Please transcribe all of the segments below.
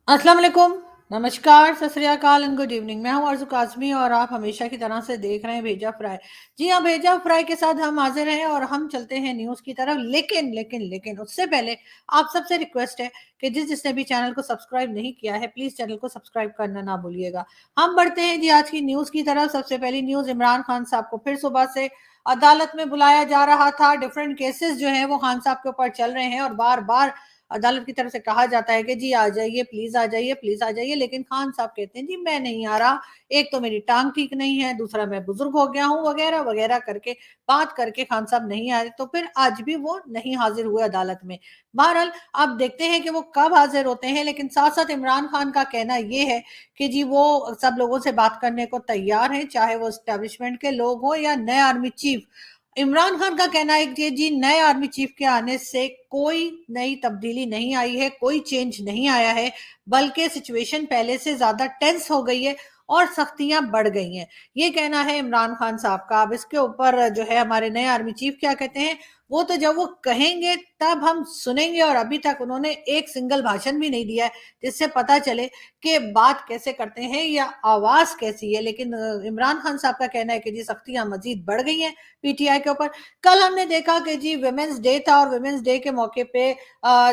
अस्सलाम वालेकुम, नमस्कार, सत श्री अकाल एंड गुड इवनिंग। मैं हूं अर्ज़ू काज़मी और आप हमेशा की तरह से देख रहे हैं भेजा फ्राई। जी हाँ, भेजा फ्राई के साथ हम हाज़िर हैं और हम चलते हैं न्यूज़ की तरफ। लेकिन उससे पहले आप सबसे रिक्वेस्ट है कि जिसने भी चैनल को सब्सक्राइब नहीं किया है, प्लीज़ चैनल को सब्सक्राइब करना ना भूलिएगा। हम बढ़ते हैं जी आज की न्यूज़ की तरफ। सबसे पहली न्यूज़, इमरान खान साहब को फिर सुबह से अदालत में बुलाया जा रहा था। डिफरेंट केसेज़ जो हैं वो खान साहब के ऊपर चल रहे हैं और बार-बार अदालत की तरफ से कहा जाता है कि जी आ जाइए, प्लीज़ आ जाइए, प्लीज़ आ जाइए, लेकिन खान साहब कहते हैं जी मैं नहीं आ रहा, एक तो मेरी टाँग ठीक नहीं है, दूसरा मैं बुज़ुर्ग हो गया हूँ वगैरह-वगैरह करके बात करके खान साहब नहीं आए, तो फिर आज भी वो नहीं हाज़िर हुए अदालत में। बहरहाल अब देखते हैं कि वो कब हाज़िर होते हैं, लेकिन साथ-साथ इमरान खान का कहना ये है कि जी वो सब लोगों से बात करने को तैयार हैं, चाहे वो एस्टेब्लिशमेंट के लोग हों या नए आर्मी चीफ। इमरान खान का कहना है कि जी नए आर्मी चीफ के आने से कोई नई तब्दीली नहीं आई है, कोई चेंज नहीं आया है, बल्कि सिचुएशन पहले से ज़्यादा टेंस हो गई है और सख्तियाँ बढ़ गई हैं। ये कहना है इमरान खान साहब का। अब इसके ऊपर जो है हमारे नए आर्मी चीफ क्या कहते हैं, वो तो जब वो कहेंगे तब हम सुनेंगे और अभी तक उन्होंने एक सिंगल भाषण भी नहीं दिया है, जिससे पता चले कि बात कैसे करते हैं या आवाज़ कैसी है। लेकिन इमरान खान साहब का कहना है कि जी सख्तियाँ मज़ीद बढ़ गई हैं पीटीआई के ऊपर। कल हमने देखा कि जी वुमेन्स डे था और वुमेन्स डे के मौके पे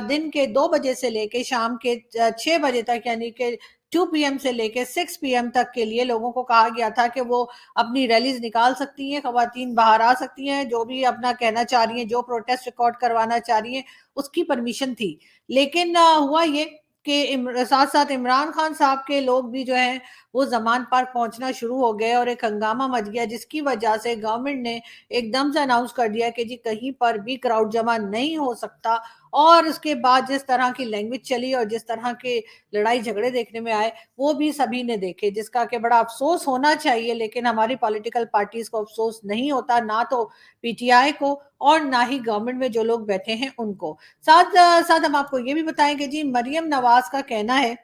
दिन के 2 बजे से लेके शाम के 6 बजे तक, यानी कि 2 पीएम से लेके 6 पीएम तक के लिए लोगों को कहा गया था कि वो अपनी रैलीज़ निकाल सकती हैं, ख़वातीन बाहर आ सकती हैं, जो भी अपना कहना चाह रही हैं, जो प्रोटेस्ट रिकॉर्ड करवाना चाह रही हैं, उसकी परमिशन थी। लेकिन हुआ ये कि साथ-साथ इमरान खान साहब के लोग भी जो हैं, वो ज़मान पार्क पहुँचना शुरू हो गए और एक हंगामा मच गया, जिसकी वजह से गवर्नमेंट ने एकदम से अनाउंस कर दिया कि जी कहीं पर भी क्राउड जमा नहीं हो सकता। और उसके बाद जिस तरह की लैंग्वेज चली और जिस तरह के लड़ाई झगड़े देखने में आए, वो भी सभी ने देखे, जिसका कि बड़ा अफसोस होना चाहिए, लेकिन हमारी पॉलिटिकल पार्टीज को अफसोस नहीं होता, ना तो पीटीआई को और ना ही गवर्नमेंट में जो लोग बैठे हैं उनको। साथ हम आपको ये भी बताएंगे जी, मरियम नवाज का कहना है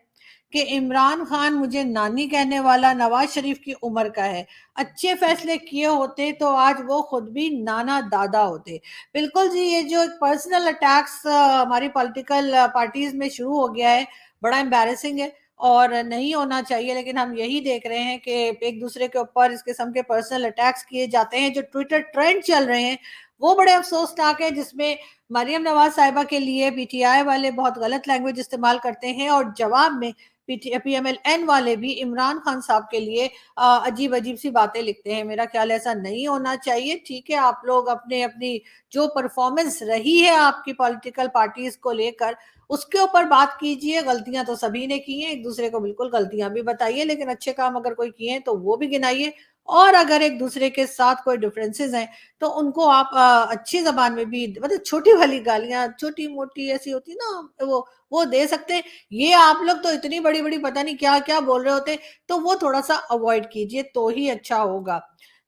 कि इमरान खान मुझे नानी कहने वाला नवाज शरीफ की उम्र का है। अच्छे फैसले किए होते तो आज वो खुद भी नाना दादा होते। बिल्कुल जी, ये जो एक पर्सनल अटैक्स हमारी पॉलिटिकल पार्टीज में शुरू हो गया है, बड़ा एम्बैरेसिंग है और नहीं होना चाहिए। लेकिन हम यही देख रहे हैं कि एक दूसरे के ऊपर इस किस्म के पर्सनल अटैक्स किए जाते हैं। जो ट्विटर ट्रेंड चल रहे हैं वो बड़े अफसोसनाक है, जिसमें मरियम नवाज साहिबा के लिए पीटीआई वाले बहुत गलत लैंग्वेज इस्तेमाल करते हैं और जवाब में पीएमएलएन वाले भी इमरान खान साहब के लिए अजीब अजीब सी बातें लिखते हैं। मेरा ख्याल है ऐसा नहीं होना चाहिए। ठीक है, आप लोग अपने अपनी जो परफॉर्मेंस रही है आपकी पॉलिटिकल पार्टीज को लेकर, उसके ऊपर बात कीजिए। गलतियां तो सभी ने की हैं, एक दूसरे को बिल्कुल गलतियां भी बताइए, लेकिन अच्छे काम अगर कोई किए हैं तो वो भी गिनाइए। और अगर एक दूसरे के साथ कोई डिफरेंसेस हैं तो उनको आप अच्छी जबान में भी, मतलब छोटी वाली गालियां छोटी मोटी ऐसी होती ना, वो दे सकते हैं। ये आप लोग तो इतनी बड़ी-बड़ी पता नहीं क्या-क्या बोल रहे होते, तो वो थोड़ा-सा अवॉइड कीजिए तो ही अच्छा होगा।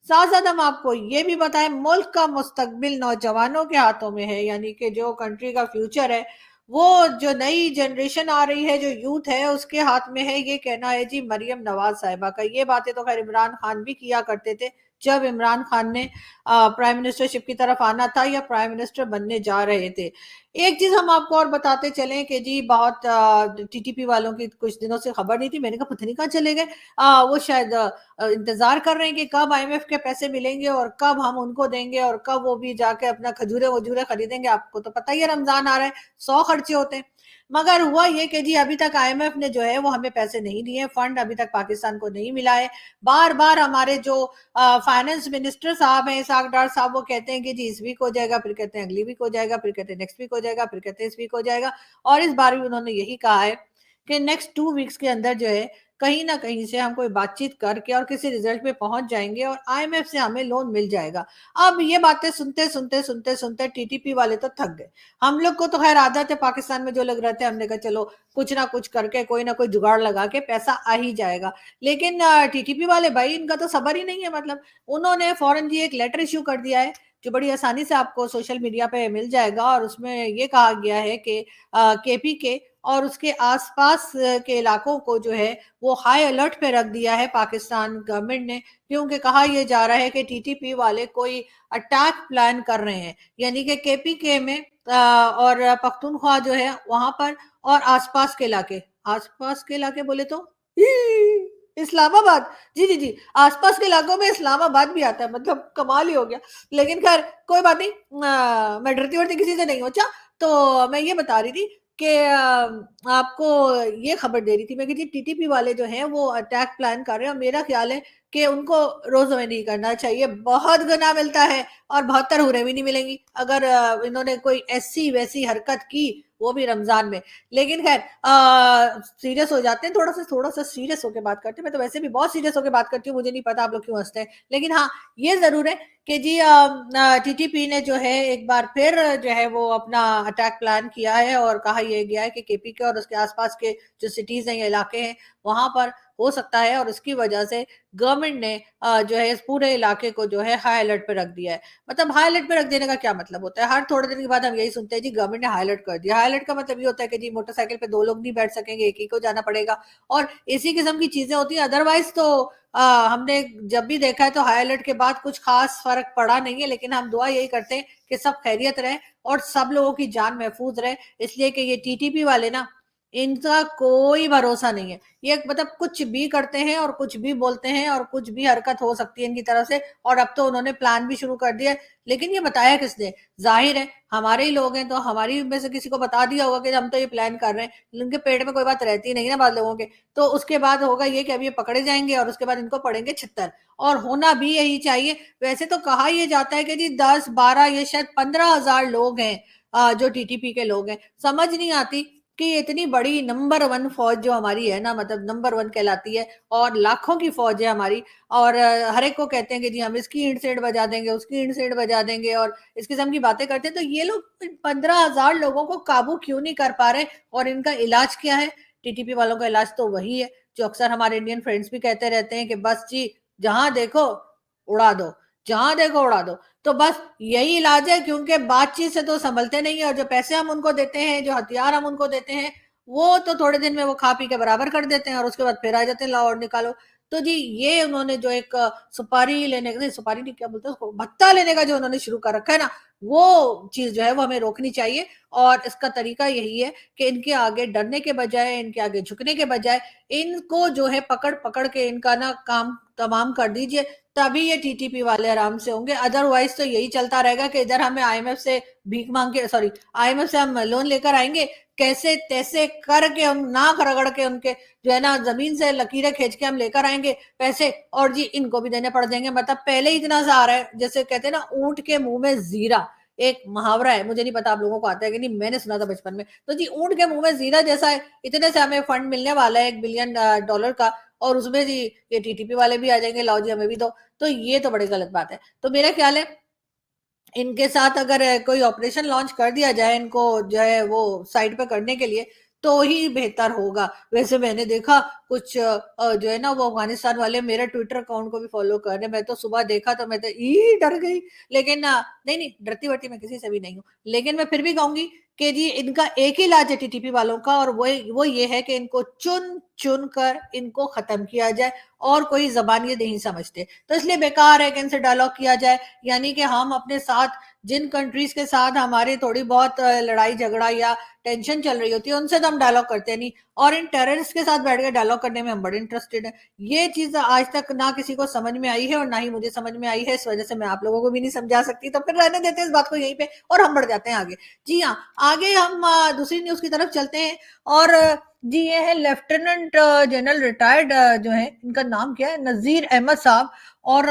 साथ-साथ हम आपको ये भी बताएँ, मुल्क का मुस्तकबिल नौजवानों के हाथों में है, यानी कि जो कंट्री का फ्यूचर है, वो जो नई जनरेशन आ रही है, जो यूथ है, उसके हाथ में है। ये कहना है जी मरियम नवाज़ साहिबा का। ये बातें तो ख़ैर इमरान खान भी किया करते थे, जब इमरान खान ने प्राइम मिनिस्टरशिप की तरफ आना था या प्राइम मिनिस्टर बनने जा रहे थे। एक चीज़ हम आपको और बताते चलें कि जी बहुत टीटीपी वालों की कुछ दिनों से खबर नहीं थी। मैंने कहा पता नहीं कहाँ चले गए। वो शायद इंतज़ार कर रहे हैं कि कब आईएमएफ के पैसे मिलेंगे और कब हम उनको देंगे और कब वो भी जाके अपना खजूरे-वजूरे खरीदेंगे। आपको तो पता ही है रमज़ान आ रहा है, 100 खर्चे होते हैं। मगर हुआ ये कि जी अभी तक आईएमएफ ने जो है वो हमें पैसे नहीं दिए, फंड अभी तक पाकिस्तान को नहीं मिला है। बार-बार हमारे जो फाइनेंस मिनिस्टर साहब हैं, इसहाक डार साहब, वो कहते हैं कि जी इस वीक हो जाएगा, फिर कहते हैं अगली वीक हो जाएगा, फिर कहते हैं नेक्स्ट वीक हो जाएगा, फिर कहते हैं इस वीक हो जाएगा। और इस बार भी उन्होंने यही कहा है कि नेक्स्ट 2 वीक्स के अंदर जो है कहीं न कहीं से हम कोई बातचीत करके और किसी रिज़ल्ट पे पहुँच जाएँगे और आईएमएफ से हमें लोन मिल जाएगा। अब ये बातें सुनते टीटीपी वाले तो थक गए। हम लोग को तो ख़ैर आदत है, पाकिस्तान में जो लोग रहते हैं, हमने कहा चलो कुछ ना कुछ करके कोई ना कोई जुगाड़ लगा के पैसा आ ही जाएगा। लेकिन टीटीपी वाले भाई, इनका तो सब्र ही नहीं है। मतलब उन्होंने फ़ौरन जी एक लेटर इश्यू कर दिया है, जो बड़ी आसानी से आपको सोशल मीडिया पे मिल जाएगा और उसमें ये कहा गया है कि केपी के और उसके आसपास के इलाकों को जो है वो हाई अलर्ट पे रख दिया है पाकिस्तान गवर्नमेंट ने, क्योंकि कहा यह जा रहा है कि टीटीपी वाले कोई अटैक प्लान कर रहे हैं, यानी कि केपीके में और पख्तूनख्वा जो है वहां पर, और आसपास के इलाके बोले तो इस्लामाबाद, जी जी जी, आसपास के इलाकों में इस्लामाबाद भी आता है, मतलब कमाल ही हो गया। लेकिन खैर कोई बात नहीं, मैं डरती वरती किसी से नहीं हूँ। अच्छा, तो मैं ये बता रही थी कि आपको ये खबर दे रही थी मैं कि जी टीटीपी वाले जो हैं वो अटैक प्लान कर रहे हैं, और मेरा ख्याल है कि उनको रोज हमें नहीं करना चाहिए, बहुत गुना मिलता है और बहुत तरह भी नहीं मिलेंगी अगर इन्होंने कोई ऐसी वैसी हरकत की, वो भी रमजान में। लेकिन खैर सीरियस हो जाते हैं, थोड़ा सा सीरियस होकर बात करते हैं। मैं तो वैसे भी बहुत सीरियस होकर बात करती हूँ, मुझे नहीं पता आप लोग क्यों हंसते हैं। लेकिन हाँ, ये जरूर है कि जी टीटीपी ने जो है एक बार फिर जो है वो अपना अटैक प्लान किया है, और कहा यह गया है कि केपी के और उसके आसपास के जो सिटीज हैं या इलाके हैं वहां पर हो सकता है, और उसकी वजह से गवर्नमेंट ने जो है इस पूरे इलाके को जो है हाई अलर्ट पे रख दिया है। मतलब हाई अलर्ट पे रख देने का क्या मतलब होता है? हर थोड़े दिन के बाद हम यही सुनते हैं जी गवर्नमेंट ने हाई अलर्ट कर दिया। हाई अलर्ट का मतलब ये होता है कि जी मोटरसाइकिल पे दो लोग नहीं बैठ सकेंगे, एक ही को जाना पड़ेगा, और इसी किस्म की चीजें होती हैं। अदरवाइज तो हमने जब भी देखा है तो हाई अलर्ट के बाद कुछ खास फर्क पड़ा नहीं है, लेकिन हम दुआ यही करते हैं कि सब खैरियत रहे और सब लोगों की जान महफूज रहे, इसलिए कि ये टीटीपी वाले ना, इनका कोई भरोसा नहीं है। ये मतलब कुछ भी करते हैं और कुछ भी बोलते हैं और कुछ भी हरकत हो सकती है इनकी तरफ से, और अब तो उन्होंने प्लान भी शुरू कर दिया है। लेकिन ये बताया किसने? जाहिर है हमारे ही लोग हैं, तो हमारी में से किसी को बता दिया होगा कि हम तो ये प्लान कर रहे हैं। उनके पेट में कोई बात रहती नहीं ना बाद लोगों के, तो उसके बाद होगा ये कि अब ये पकड़े जाएंगे और उसके बाद इनको पड़ेंगे छितर, और होना भी यही चाहिए। वैसे तो कहा यह जाता है कि जी 10-12 ये शायद 15,000 लोग हैं जो टीटीपी के लोग हैं। समझ नहीं आती कि इतनी बड़ी नंबर वन फौज जो हमारी है ना, मतलब नंबर वन कहलाती है, और लाखों की फौज है हमारी, और हर एक को कहते हैं कि जी हम इसकी इंट सेंट बजा देंगे, उसकी इंट सेंट बजा देंगे, और इस किस्म की बातें करते हैं। तो ये लोग 15,000 लोगों को काबू क्यों नहीं कर पा रहे? और इनका इलाज क्या है? टीटीपी वालों का इलाज तो वही है जो अक्सर हमारे इंडियन फ्रेंड्स भी कहते रहते हैं कि बस जी जहां देखो उड़ा दो, जहां देखो उड़ा दो। तो बस यही इलाज है, क्योंकि बातचीत से तो संभलते नहीं है, और जो पैसे हम उनको देते हैं, जो हथियार हम उनको देते हैं, वो तो थोड़े दिन में वो खा पी के बराबर कर देते हैं, और उसके बाद फिर आ जाते हैं लाओ और निकालो। तो जी ये उन्होंने जो एक सुपारी लेने का, सुपारी नहीं क्या बोलते हैं उसको, भत्ता लेने का जो उन्होंने शुरू कर रखा है ना, वो चीज जो है वो हमें रोकनी चाहिए। और इसका तरीका यही है कि इनके आगे डरने के बजाय, इनके आगे झुकने के बजाय, इनको जो है पकड़ पकड़ के इनका ना काम तमाम कर दीजिए, तभी ये टीटीपी वाले आराम से होंगे। अदरवाइज तो यही चलता रहेगा कि इधर हमें आईएमएफ से भीख मांग के, सॉरी, आईएमएफ से हम लोन लेकर आएंगे, कैसे तैसे करके हम नाक रगड़ के उनके जो है ना जमीन से लकीरें खींच के हम लेकर आएंगे पैसे, और जी इनको भी देने पड़ जाएंगे। मतलब पहले ही इतना सा आ रहा है, जैसे कहते हैं ना ऊंट के मुंह में जीरा, एक मुहावरा है, मुझे नहीं पता आप लोगों को आता है कि नहीं, मैंने सुना था बचपन में। तो जी ऊंट के मुंह में जीरा जैसा है, इतने से हमें फंड मिलने वाला है $1 बिलियन का, और उसमें जी ये टीटीपी वाले भी आ जाएंगे, लाओ जी हमें भी दो। तो ये तो बड़ी गलत बात है। तो मेरा ख्याल है इनके साथ अगर कोई ऑपरेशन लॉन्च कर दिया जाए इनको जो है वो साइड पे करने के लिए, तो ही बेहतर होगा। वैसे मैंने देखा कुछ जो है ना वो अफगानिस्तान वाले मेरे ट्विटर अकाउंट को भी फॉलो कर रहे हैं। मैं तो सुबह देखा तो मैं तो ई डर गई। लेकिन नहीं नहीं, डरती वरती मैं किसी से भी नहीं हूँ, लेकिन मैं फिर भी कहूंगी कि जी इनका एक ही इलाज है टीटीपी वालों का, और वो ये है कि इनको चुन चुन कर इनको खत्म किया जाए, और कोई जबान ये नहीं समझते, तो इसलिए बेकार है कि इनसे डायलॉग किया जाए। यानी कि हम अपने साथ जिन कंट्रीज के साथ हमारी थोड़ी बहुत लड़ाई झगड़ा या टेंशन चल रही होती है, उनसे तो हम डायलॉग करते नहीं, और इन टेररिस्ट के साथ बैठ के डायलॉग करने में हम बड़े इंटरेस्टेड हैं। ये चीज आज तक ना किसी को समझ में आई है, और ना ही मुझे समझ में आई है, इस वजह से मैं आप लोगों को भी नहीं समझा सकती। तो फिर रहने देते हैं इस बात को यहीं पे, और हम बढ़ जाते हैं आगे। जी हाँ, आगे हम दूसरी न्यूज की तरफ चलते हैं। और जी ये है लेफ्टिनेंट जनरल रिटायर्ड जो है, इनका नाम क्या है, नजीर अहमद साहब, और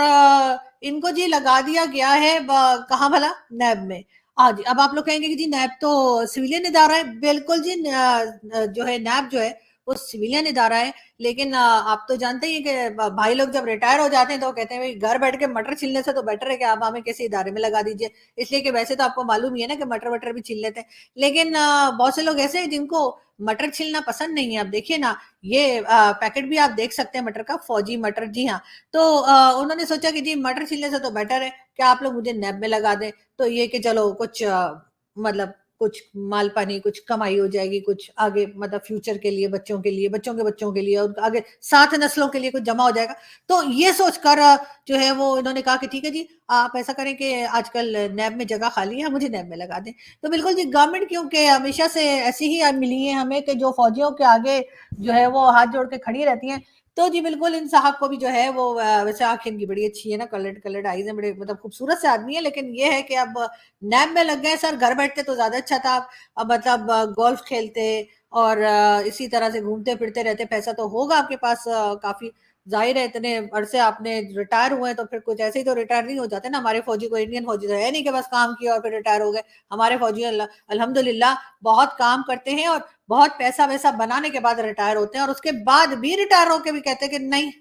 इनको जी लगा दिया गया है कहाँ भला, नैब में। हाँ जी, अब आप लोग कहेंगे कि जी नैब तो सिविलियन इदारा है। बिल्कुल जी, जो है नैब जो है वो सिविलियन इदारा है, लेकिन आप तो जानते ही हैं कि भाई लोग जब रिटायर हो जाते हैं तो कहते हैं भाई घर बैठ के मटर छीलने से तो बेटर है कि आप हमें किसी इदारे में लगा दीजिए। इसलिए कि वैसे तो आपको मालूम ही है ना कि मटर वटर भी छील लेते हैं, लेकिन बहुत से लोग ऐसे हैं जिनको मटर छीलना पसंद नहीं है। अब देखिए ना, ये पैकेट भी आप देख सकते हैं मटर का, फौजी मटर, जी हाँ। तो उन्होंने सोचा कि जी मटर छीलने से तो बेटर है कि आप लोग मुझे नैब में लगा दें, तो ये कि चलो कुछ मतलब कुछ माल पानी, कुछ कमाई हो जाएगी, कुछ आगे मतलब फ्यूचर के लिए, बच्चों के लिए, बच्चों के बच्चों के लिए और आगे 7 नस्लों के लिए कुछ जमा हो जाएगा। तो ये सोचकर जो है वो इन्होंने कहा कि ठीक है जी, आप ऐसा करें कि आजकल नैब में जगह खाली है, मुझे नैब में लगा दें। तो बिल्कुल जी, गवर्नमेंट क्योंकि हमेशा से ऐसी ही मिली है हमें कि जो फौजियों के आगे जो है वो हाथ जोड़ के खड़ी रहती हैं। तो जी बिल्कुल इन साहब को भी जो है वो वैसे आँखें इनकी बड़ी अच्छी है ना, कलर्ड कलर्ड आईज़ हैं, बड़े मतलब खूबसूरत से आदमी है, लेकिन ये है कि अब नैब में लग गए सर, घर बैठते तो ज़्यादा अच्छा था। अब मतलब गोल्फ खेलते और इसी तरह से घूमते-फिरते रहते, पैसा तो होगा आपके पास काफ़ी। ज़ाहिर है इतने अरसे आपने रिटायर हुए हैं तो फिर कुछ ऐसे ही तो रिटायर नहीं हो जाते ना, हमारे फौजी को इंडियन फौजी तो है नहीं कि बस काम किया और फिर रिटायर हो गए। हमारे फौजी अल्हम्दुलिल्लाह बहुत काम करते हैं और बहुत पैसा-वैसा बनाने के बाद रिटायर होते हैं और उसके बाद भी रिटायर होके भी कहते हैं कि नहीं,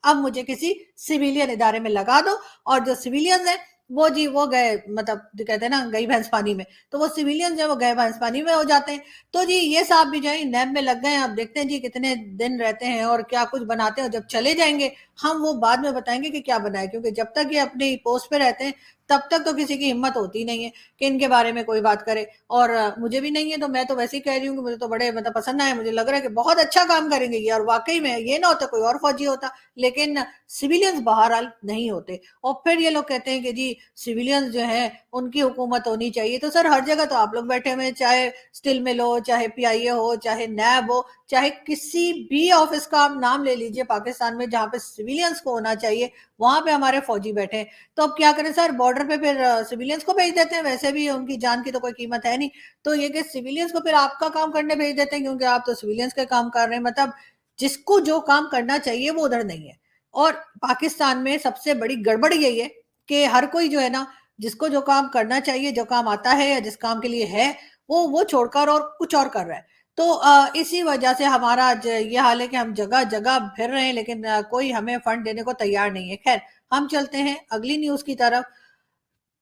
अब मुझे किसी सिविलियन इदारे में लगा दो। और जो सिविलियंस हैं वो जी वो गए मतलब जो कहते हैं ना गई भैंस पानी में, तो वो सिविलियंस जो है वो गए भैंस पानी में हो जाते हैं। तो जी ये साहब भी जो है नैब में लग गए हैं, अब देखते हैं जी कितने दिन रहते हैं और क्या कुछ बनाते हैं, और जब चले जाएँगे हम वो बाद में बताएँगे कि क्या बनाए, क्योंकि जब तक ये अपनी पोस्ट पे रहते हैं तब तक तो किसी की हिम्मत होती नहीं है कि इनके बारे में कोई बात करे। और मुझे भी नहीं है तो मैं तो वैसे ही कह रही हूँ कि मुझे तो बड़े मतलब पसंद आए, मुझे लग रहा है कि बहुत अच्छा काम करेंगे ये, और वाक़ई में ये ना होता कोई और फौजी होता, लेकिन सिविलियंस बहरहाल नहीं होते। और फिर ये लोग कहते हैं कि जी सिविलियंस जो हैं उनकी हुकूमत होनी चाहिए, तो सर हर जगह तो आप लोग बैठे हुए हैं, चाहे स्टिल मिल हो, चाहे पीआईए हो, चाहे नैब हो, चाहे किसी भी ऑफिस का आप नाम ले लीजिए पाकिस्तान में जहाँ पे सिविलियंस को होना चाहिए, वहाँ पे हमारे फौजी बैठे हैं। तो अब क्या करें सर, बॉर्डर पे फिर सिविलियंस को भेज देते हैं, वैसे भी उनकी जान की तो कोई कीमत है नहीं। तो ये कि सिविलियंस को फिर आपका काम करने भेज देते हैं, क्योंकि आप तो सिविलियंस का काम कर रहे हैं, मतलब जिसको जो काम करना चाहिए वो उधर नहीं है। और पाकिस्तान में सबसे बड़ी गड़बड़ यही है कि हर कोई जो है ना, जिसको जो काम करना चाहिए, जो काम आता है या जिस काम के लिए है, वो छोड़कर और कुछ और कर रहा है। तो इसी वजह से हमारा आज ये हाल है कि हम जगह-जगह फिर रहे हैं, लेकिन कोई हमें फंड देने को तैयार नहीं है। खैर, हम चलते हैं अगली न्यूज़ की तरफ।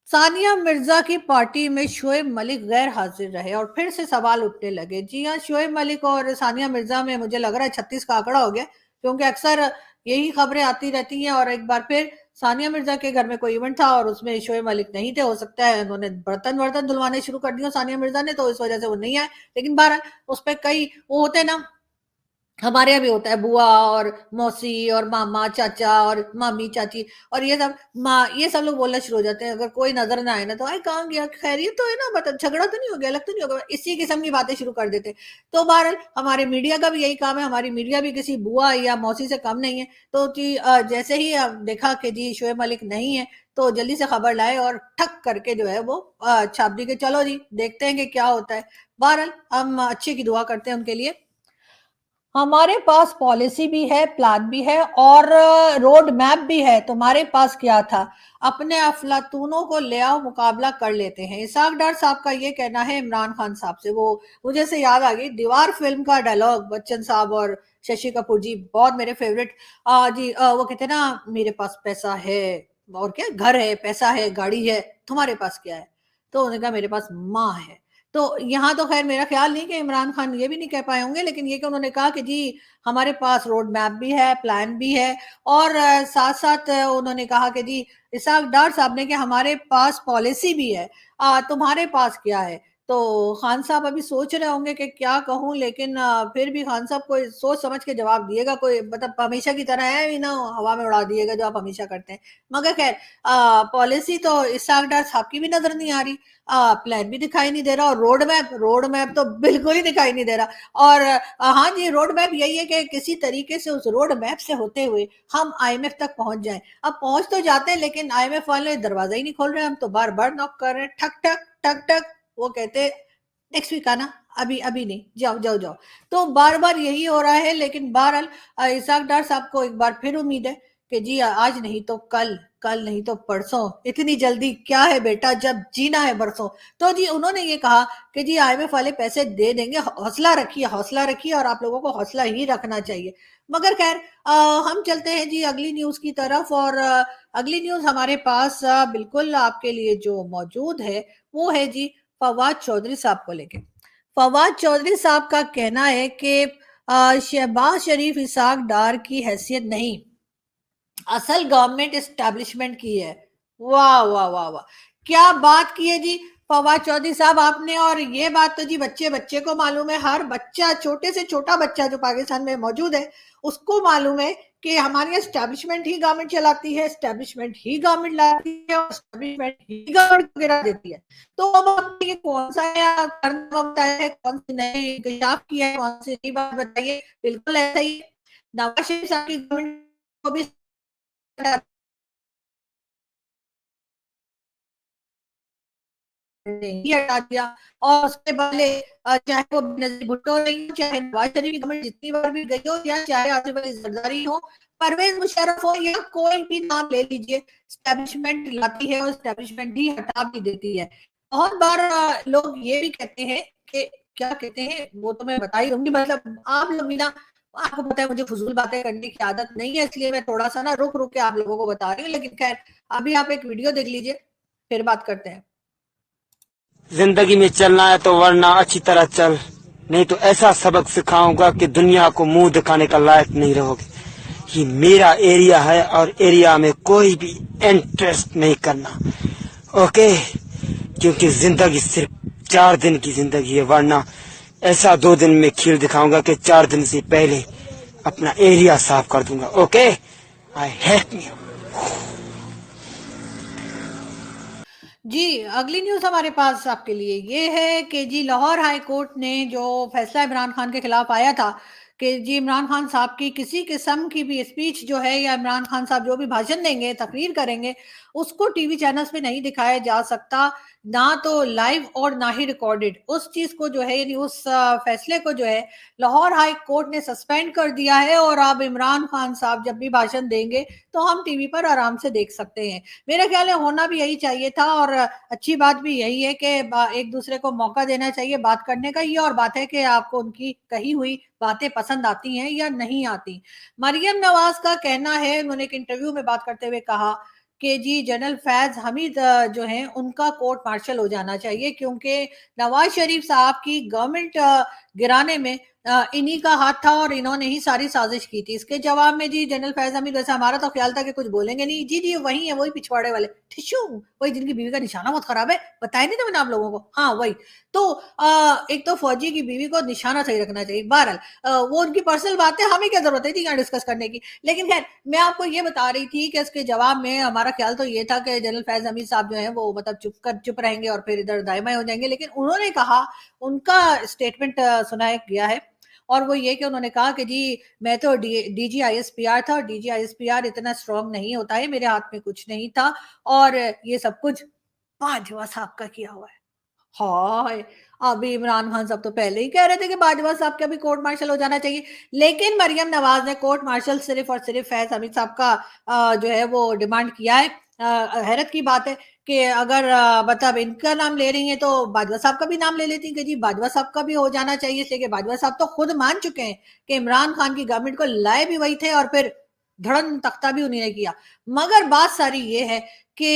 सानिया मिर्जा की पार्टी में शोएब मलिक गैर हाजिर रहे और फिर से सवाल उठने लगे। जी हाँ, शोएब मलिक और सानिया मिर्जा में मुझे लग रहा है 36 का आंकड़ा हो गया, क्योंकि अक्सर यही खबरें आती रहती हैं। और एक बार फिर सानिया मिर्जा के घर में कोई इवेंट था और उसमें शोएब मलिक नहीं थे। हो सकता है उन्होंने बर्तन वर्तन धुलवाने शुरू कर दिए सानिया मिर्जा ने, तो इस वजह से वो नहीं आए। लेकिन बहरहाल उस पे कई वो होते हैं ना, हमारे यहाँ भी होता है बुआ और मौसी और मामा चाचा और मामी चाची, और ये सब माँ, ये सब लोग बोलना शुरू हो जाते हैं। अगर कोई नजर ना आए ना तो अरे कहाँ गया, खैरियत तो है ना, मतलब झगड़ा तो नहीं हो गया, अलग तो नहीं हो गया, इसी किस्म की बातें शुरू कर देते हैं। तो बहरहाल हमारे मीडिया का भी यही काम है, हमारी मीडिया भी किसी बुआ या मौसी से कम नहीं है। तो जी जैसे ही देखा कि जी शोएब मलिक नहीं है, तो जल्दी से खबर लाए और ठक करके जो है वो छाप दी कि चलो जी देखते हैं कि क्या होता है। बहरहाल हम अच्छे की दुआ करते हैं उनके लिए। हमारे पास पॉलिसी भी है, प्लान भी है और रोड मैप भी है। तुम्हारे पास क्या था? अपने अफलातूनों को ले आओ, मुकाबला कर लेते हैं। इसाक डार साहब का ये कहना है इमरान खान साहब से। वो मुझे से याद आ गई दीवार फिल्म का डायलॉग, बच्चन साहब और शशि कपूर जी, बहुत मेरे फेवरेट। जी वो कहते हैं ना, मेरे पास पैसा है और क्या, घर है, पैसा है, गाड़ी है, तुम्हारे पास क्या है? तो उन्होंने कहा मेरे पास माँ है। तो यहाँ तो ख़ैर मेरा ख़्याल नहीं कि इमरान खान ये भी नहीं कह पाए होंगे, लेकिन ये कि उन्होंने कहा कि जी हमारे पास रोड मैप भी है, प्लान भी है। और साथ-साथ उन्होंने कहा कि जी इसहाक डार साहब ने कि हमारे पास पॉलिसी भी है, तुम्हारे पास क्या है? तो खान साहब अभी सोच रहे होंगे कि क्या कहूँ, लेकिन फिर भी खान साहब कोई सोच समझ के जवाब दिएगा, कोई मतलब हमेशा की तरह है ही ना, हवा में उड़ा दिएगा जो आप हमेशा करते हैं। मगर ख़ैर पॉलिसी तो इसहाक डार साहब की भी नज़र नहीं आ रही, प्लान भी दिखाई नहीं दे रहा, और रोड मैप तो बिल्कुल ही दिखाई नहीं दे रहा। और हाँ जी, रोड मैप यही है कि किसी तरीके से उस रोड मैप से होते हुए हम आईएमएफ तक पहुंच जाएं। अब पहुंच तो जाते हैं, लेकिन आईएमएफ वाले दरवाजा ही नहीं खोल रहे, हम तो बार बार नॉक कर रहे हैं, ठक ठक ठक ठक। वो कहते नेक्स्ट वीक आना, अभी अभी नहीं, जाओ जाओ जाओ। तो बार बार यही हो रहा है। लेकिन बहरहाल इसाक डार साहब को एक बार फिर उम्मीद है कि जी आज नहीं तो कल, कल नहीं तो परसों, इतनी जल्दी क्या है बेटा, जब जीना है बरसों। तो जी उन्होंने ये कहा कि जी आईएमएफ वाले पैसे दे देंगे, हौसला रखिए और आप लोगों को हौसला ही रखना चाहिए। मगर खैर हम चलते हैं जी अगली न्यूज की तरफ। और अगली न्यूज हमारे पास बिल्कुल आपके लिए जो मौजूद है वो है जी फवाद चौधरी साहब को लेके। फवाद चौधरी साहब का कहना है कि शहबाज शरीफ इसहाक डार की हैसियत नहीं, असल गवर्नमेंट एस्टैब्लिशमेंट की है। वाह वाह वाह वाह, क्या बात की है जी। फवाद चौधरी साहब, आपने, और ये बात तो जी बच्चे बच्चे को मालूम है, हर बच्चा, छोटे से छोटा बच्चा जो पाकिस्तान में मौजूद है उसको मालूम है कि हमारी एस्टेब्लिशमेंट ही गवर्नमेंट चलाती है, एस्टेब्लिशमेंट ही गवर्नमेंट लाती है और एस्टेब्लिशमेंट ही गवर्नमेंट गिरा देती है। तो अब आपने ये कौन सा बताया है, कौन सी नई इंकशाफ किया है, कौन सी नई बात बताइए। बिल्कुल ऐसा ही है। नवाज शरीफ साहब की गवर्नमेंट को भी नहीं हटा दिया, और उसके पहले चाहे वो बेनजीर भुट्टो रही हो, चाहे नवाज शरीफ की गवर्नमेंट जितनी बार भी गई हो, या चाहे आसिफ अली जरदारी हो, परवेज मुशर्रफ हो, या कोई भी नाम ले लीजिए, स्टैब्लिशमेंट लाती है और स्टैब्लिशमेंट ही हटा भी देती है। बहुत बार लोग ये भी कहते हैं कि, क्या कहते हैं वो तो मैं बता ही दूंगी, मतलब आप लोग भी ना, आपको पता है मुझे फजूल बातें करने की आदत नहीं है, इसलिए मैं थोड़ा सा ना रुक रुक के आप लोगों को बता रही हूँ, लेकिन खैर अभी आप एक वीडियो देख लीजिए, फिर बात करते हैं। जिंदगी में चलना है तो वरना अच्छी तरह चल, नहीं तो ऐसा सबक सिखाऊंगा कि दुनिया को मुंह दिखाने का लायक नहीं रहोगे। ये मेरा एरिया है और एरिया में कोई भी इंटरेस्ट नहीं करना, ओके? क्योंकि जिंदगी सिर्फ 4 दिन की जिंदगी है, वरना ऐसा 2 दिन में खेल दिखाऊंगा कि 4 दिन से पहले अपना एरिया साफ कर दूंगा, ओके? I hate you. जी, अगली न्यूज़ हमारे पास आपके लिए ये है कि जी लाहौर हाई कोर्ट ने जो फैसला इमरान खान के खिलाफ आया था कि जी इमरान खान साहब की किसी किस्म की भी स्पीच जो है, या इमरान खान साहब जो भी भाषण देंगे, तकरीर करेंगे, उसको टीवी चैनल्स पे नहीं दिखाया जा सकता, ना तो लाइव और ना ही रिकॉर्डेड। उस चीज़ को जो है, यानी उस फैसले को जो है लाहौर हाई कोर्ट ने सस्पेंड कर दिया है, और अब इमरान खान साहब जब भी भाषण देंगे तो हम टीवी पर आराम से देख सकते हैं। मेरा ख्याल है होना भी यही चाहिए था, और अच्छी बात भी यही है कि एक दूसरे को मौका देना चाहिए बात करने का। ये और बात है कि आपको उनकी कही हुई बातें पसंद आती हैं या नहीं आती। मरियम नवाज का कहना है, उन्होंने एक इंटरव्यू में बात करते हुए कहा कि जी जनरल फैज हमीद जो हैं उनका कोर्ट मार्शल हो जाना चाहिए, क्योंकि नवाज शरीफ साहब की गवर्नमेंट गिराने में इन्हीं का हाथ था, और इन्होंने ही सारी साजिश की थी। इसके जवाब में जी जनरल फैज हमीद, वैसे हमारा तो ख्याल था कि कुछ बोलेंगे नहीं, जी जी वही है, वही पिछवाड़े वाले ठिशू, वही जिनकी बीवी का निशाना बहुत खराब है, बताया नहीं था मैंने आप लोगों को, हाँ वही। तो एक तो फौजी की बीवी को निशाना सही रखना चाहिए। बहरहाल वो उनकी पर्सनल बात है, हमें क्या जरूरत है थी यहाँ डिस्कस करने की। लेकिन खैर मैं आपको ये बता रही थी कि इसके जवाब में हमारा ख्याल तो ये था कि जनरल फैज हमीद साहब जो है वो मतलब चुप रहेंगे और फिर इधर दाएं हो जाएंगे, लेकिन उन्होंने कहा, उनका स्टेटमेंट सुनाया गया है, और वो ये कि उन्होंने कहा कि जी मैं तो डीजीआईएसपीआर था, और डीजीआईएसपीआर इतना स्ट्रांग नहीं होता है, मेरे हाथ में कुछ नहीं था, और ये सब कुछ बाजवा साहब का किया हुआ है। हाय! अभी इमरान खान साहब तो पहले ही कह रहे थे कि बाजवा साहब का भी कोर्ट मार्शल हो जाना चाहिए, लेकिन मरियम नवाज ने कोर्ट मार्शल सिर्फ और सिर्फ फैज हमीद साहब का जो है वो डिमांड किया है। हैरत की बात है कि अगर मतलब इनका नाम ले रही हैं तो बाजवा साहब का भी नाम ले लेती कि जी बाजवा साहब का भी हो जाना चाहिए, इसलिए कि बाजवा साहब तो खुद मान चुके हैं कि इमरान खान की गवर्नमेंट को लाए भी वही थे और फिर धड़न तख्ता भी उन्हीं ने किया। मगर बात सारी ये है कि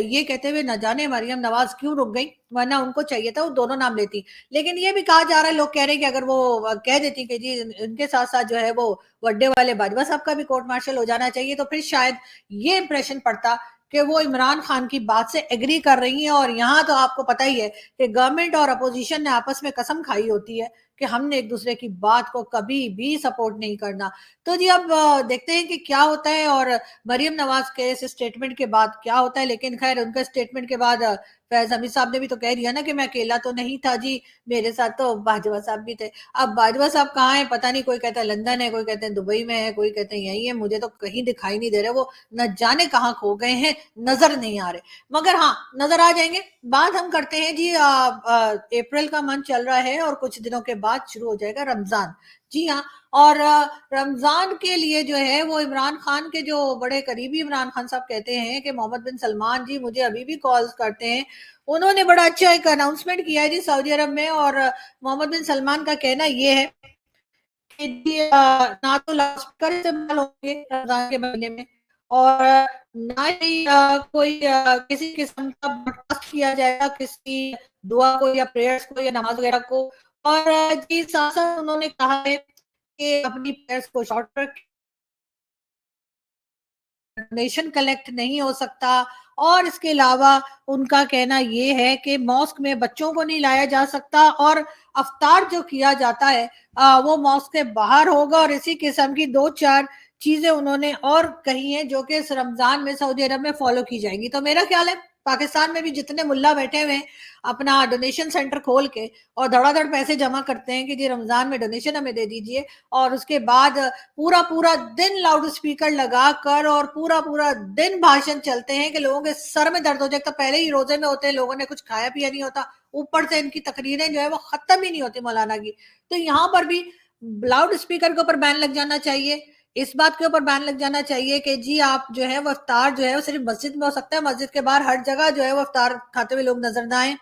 ये कहते हुए न जाने मरियम नवाज क्यों रुक गई, वरना उनको चाहिए था वो दोनों नाम लेती। लेकिन ये भी कहा जा रहा है, लोग कह रहे हैं कि अगर वो कह देती कि जी इनके साथ साथ जो है वो वड्डे वाले बाजवा साहब का भी कोर्ट मार्शल हो जाना चाहिए, तो फिर शायद ये इंप्रेशन पड़ता कि वो इमरान खान की बात से एग्री कर रही हैं। और यहाँ तो आपको पता ही है कि गवर्नमेंट और अपोजिशन ने आपस में कसम खाई होती है कि हमने एक दूसरे की बात को कभी भी सपोर्ट नहीं करना। तो जी अब देखते हैं कि क्या होता है, और मरियम नवाज के इस स्टेटमेंट के बाद क्या होता है। लेकिन खैर उनके स्टेटमेंट के बाद फैज हमीद साहब ने भी तो कह दिया ना कि मैं अकेला तो नहीं था जी, मेरे साथ तो बाजवा साहब भी थे। अब बाजवा साहब कहाँ है पता नहीं, कोई कहता है लंदन है, कोई कहते हैं दुबई में है, कोई कहते हैं यही है, मुझे तो कहीं दिखाई नहीं दे रहे, वो न जाने कहाँ खो गए हैं, नजर नहीं आ रहे। मगर हाँ नजर आ जाएंगे। बात हम करते हैं जी अप्रैल का मंथ चल रहा है और कुछ दिनों के बाद शुरू हो जाएगा रमजान। जी हाँ, और रमजान के लिए जो है वो इमरान खान के जो बड़े करीबी इमरान खान साहब कहते हैं कि मोहम्मद बिन सलमान जी मुझे अभी भी कॉल्स करते हैं। उन्होंने बड़ा अच्छा एक अनाउंसमेंट किया है जी सऊदी अरब में, और मोहम्मद बिन सलमान का कहना ये है कि जी ना तो लाउडस्पीकर इस्तेमाल होंगे रमजान के महीने में, और ना ही कोई किसी किस्म का ब्रॉडकास्ट किया जाएगा किसी दुआ को या प्रेयर्स को या नमाज वगैरह को। और जी साथ साथ उन्होंने कहा है कि अपनी प्रेयर्स को शॉर्ट रखें, डोनेशन कलेक्ट नहीं हो सकता। और इसके अलावा उनका कहना ये है कि मॉस्क में बच्चों को नहीं लाया जा सकता और अफ्तार जो किया जाता है वो मॉस्क के बाहर होगा। और इसी किस्म की 2-4 चीजें उन्होंने और कही हैं जो कि इस रमजान में सऊदी अरब में फॉलो की जाएंगी। तो मेरा ख्याल है पाकिस्तान में भी जितने मुल्ला बैठे हुए हैं अपना डोनेशन सेंटर खोल के और धड़ाधड़ पैसे जमा करते हैं कि जी रमजान में डोनेशन हमें दे दीजिए, और उसके बाद पूरा पूरा दिन लाउड स्पीकर लगा कर और पूरा पूरा दिन भाषण चलते हैं कि लोगों के सर में दर्द हो जाए। तो पहले ही रोजे में होते हैं, लोगों ने कुछ खाया पिया नहीं होता, ऊपर से इनकी तकरीरें जो है वो खत्म ही नहीं होती मौलाना की। तो यहाँ पर भी लाउड स्पीकर के ऊपर बैन लग जाना चाहिए, इस बात के ऊपर बैन लग जाना चाहिए कि जी आप जो है वो इफ्तार जो है वो सिर्फ मस्जिद में हो सकता है, मस्जिद के बाहर हर जगह जो है वो इफ्तार खाते हुए लोग नजर ना आए।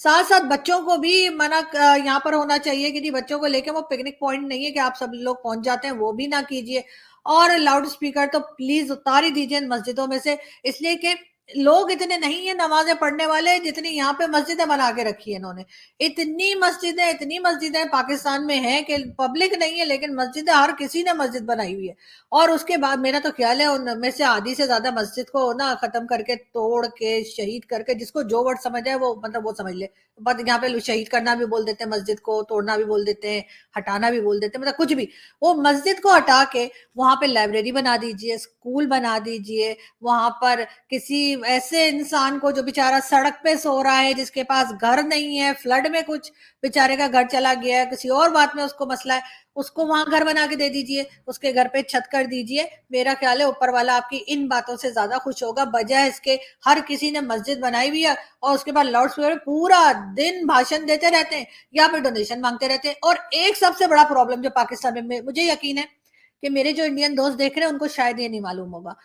साथ साथ बच्चों को भी मना यहाँ पर होना चाहिए कि जी बच्चों को लेके वो पिकनिक पॉइंट नहीं है कि आप सब लोग पहुंच जाते हैं, वो भी ना कीजिए। और लाउड स्पीकर तो प्लीज उतार ही दीजिए इन मस्जिदों में से, इसलिए कि लोग इतने नहीं है नमाजें पढ़ने वाले जितनी यहाँ पे मस्जिदें बना के रखी है इन्होंने। इतनी मस्जिदें पाकिस्तान में है कि पब्लिक नहीं है लेकिन मस्जिदें हर किसी ने मस्जिद बनाई हुई है। और उसके बाद मेरा तो ख्याल है उनमें से आधी से ज्यादा मस्जिद को ना खत्म करके तोड़ के शहीद करके, जिसको जो वर्ड समझ आए वो मतलब वो समझ ले, बट यहाँ पे शहीद करना भी बोल देते हैं, मस्जिद को तोड़ना भी बोल देते हैं, हटाना भी बोल देते हैं, मतलब कुछ भी। वो मस्जिद को हटा के वहां पे लाइब्रेरी बना दीजिए, स्कूल बना दीजिए, वहां पर किसी ऐसे इंसान को जो बेचारा सड़क पे सो रहा है, जिसके पास घर नहीं है, फ्लड में कुछ बेचारे का घर चला गया है, किसी और बात में उसको मसला है, उसको वहां घर बना के दे दीजिए, उसके घर पे छत कर दीजिए। मेरा ख्याल है ऊपर वाला आपकी इन बातों से ज्यादा खुश होगा, बजाय इसके हर किसी ने मस्जिद बनाई हुई है और उसके बाद लाउड स्पीकर पूरा दिन भाषण देते रहते हैं या फिर डोनेशन मांगते रहते हैं। और एक सबसे बड़ा प्रॉब्लम जो पाकिस्तान में मुझे यकीन है कि मेरे जो इंडियन दोस्त देख रहे हैं उनको शायद ये नहीं मालूम होगा,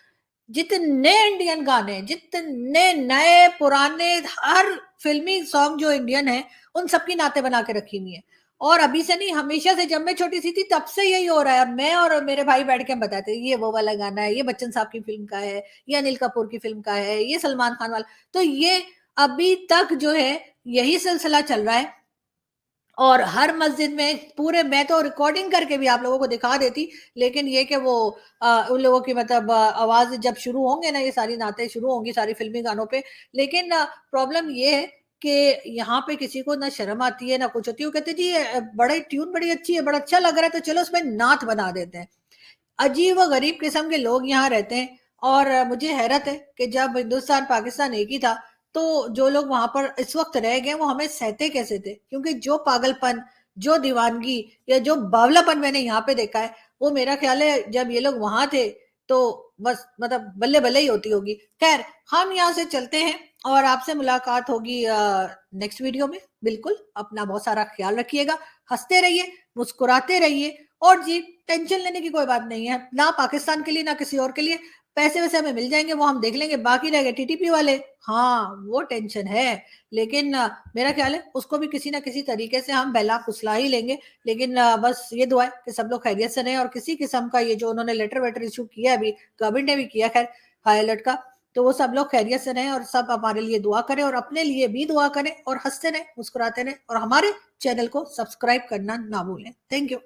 जितने इंडियन गाने, जितने नए पुराने हर फिल्मी सॉन्ग जो इंडियन है उन सबकी नाते बना के रखी हुई है। और अभी से नहीं, हमेशा से, जब मैं छोटी सी थी तब से यही हो रहा है। मैं और मेरे भाई बैठ के हम बताते हैं ये वो वाला गाना है, ये बच्चन साहब की फिल्म का है, ये अनिल कपूर की फिल्म का है, ये सलमान खान वाला। तो ये अभी तक जो है यही सिलसिला चल रहा है। और हर मस्जिद में पूरे, मैं तो रिकॉर्डिंग करके भी आप लोगों को दिखा देती, लेकिन ये कि वो उन लोगों की मतलब आवाज जब शुरू होंगे ना, ये सारी नातें शुरू होंगी सारी फिल्मी गानों पे। लेकिन प्रॉब्लम ये है कि यहाँ पे किसी को ना शर्म आती है ना कुछ होती है, वो कहते जी बड़े ट्यून बड़ी अच्छी है, बड़ा अच्छा लग रहा है, तो चलो उसमें नात बना देते हैं। अजीब व गरीब किस्म के लोग यहाँ रहते हैं। और मुझे हैरत है कि जब हिंदुस्तान पाकिस्तान एक ही था तो जो लोग वहां पर इस वक्त रह गए वो हमें सहते कैसे थे, क्योंकि जो पागलपन, जो दीवानगी या जो बावलापन मैंने यहाँ पे देखा है, वो मेरा ख्याल है जब ये लोग वहां थे तो बस मतलब बल्ले बल्ले ही होती होगी। खैर, हम यहाँ से चलते हैं और आपसे मुलाकात होगी नेक्स्ट वीडियो में। बिल्कुल अपना बहुत सारा ख्याल रखिएगा, हंसते रहिए, मुस्कुराते रहिए। और जी टेंशन लेने की कोई बात नहीं है, ना पाकिस्तान के लिए ना किसी और के लिए। पैसे वैसे हमें मिल जाएंगे, वो हम देख लेंगे, बाकी रह गए टीटीपी वाले, हाँ वो टेंशन है। लेकिन मेरा ख्याल है उसको भी किसी ना किसी तरीके से हम बहला फुसला ही लेंगे। लेकिन बस ये दुआ है कि सब लोग खैरियत से रहें और किसी किस्म का ये जो उन्होंने लेटर वेटर इशू किया अभी, गवर्नमेंट ने भी किया खैर हाई अलर्ट का, तो वो सब लोग खैरियत से रहें और सब हमारे लिए दुआ करें और अपने लिए भी दुआ करें और हंसते रहें, मुस्कुराते रहें और हमारे चैनल को सब्सक्राइब करना ना भूलें। Thank you.